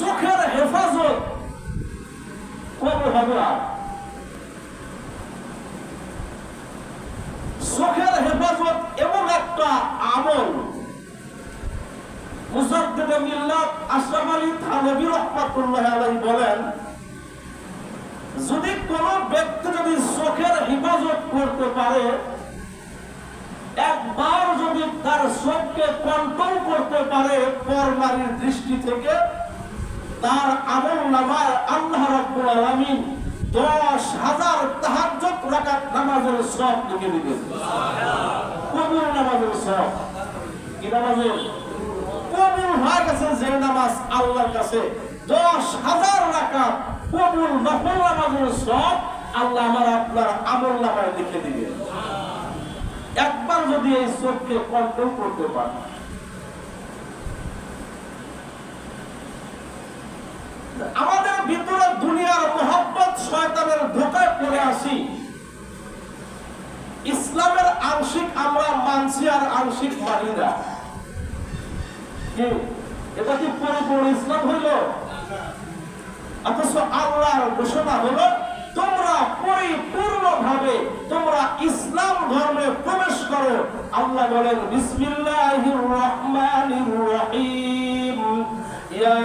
চোখের হেফাজত কবে হবে? চোখের হেফাজত এমন একটা আমল, মুজাদ্দিদে মিল্লাত আশরাফ আলী থানভী রাহমাতুল্লাহি আলাইহি বলেন, যদি কোন ব্যক্তি যদি চোখের হেফাজত করতে পারে, একবার যদি তার চোখকে কন্ট্রোল করতে পারে পরনারীর দৃষ্টি থেকে, তার আমলনামায় আল্লাহ রাব্বুল আলামিন 10,000 তাহাজ্জুদ রাকাত নামাজের সওয়াব লিখে দিবেন। কবুল নামাজের সওয়াব। কি নামাজের? কবুল হয়ে গেছে যে নামাজ আল্লাহর কাছে 10,000 রাকাত কবুল নফল নামাজের সওয়াব আল্লাহ আমার আপনার আমলনামায় লিখে দিবেন। একবার যদি এই চোখকে কন্ট্রোল করতে পারে। আমাদের ভিতরে দুনিয়ার মোহাব্বত শয়তানের ধোঁকায় পড়ে আসি। ইসলামের আংশিক আমরা মানছি আর আংশিক মানি না। এটা কি পুরোপুরি ইসলাম হইল? অথচ আল্লাহর ঘোষণা হলো তোমরা পরিপূর্ণভাবে তোমরা ইসলাম ধর্মে প্রবেশ করো। আল্লাহ বলেন বিসমিল্লাহির রহমানির রহিম, ইয়া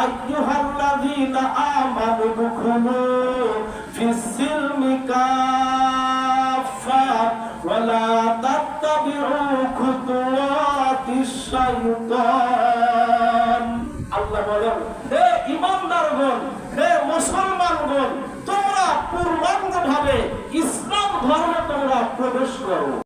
আইয়ুহাল্লাযীনা আমানু দুখুলু ফিস-সিলমি কাফা ওয়া লা তাত্তাবিউ খুতুওয়াতিশ শাইতান। আল্লাহ বলেন, হে ঈমানদারগণ, হে মুসলমানগণ, তোমরা পূর্ণাঙ্গভাবে ইসলাম ধর্মে তোমরা প্রবেশ করো।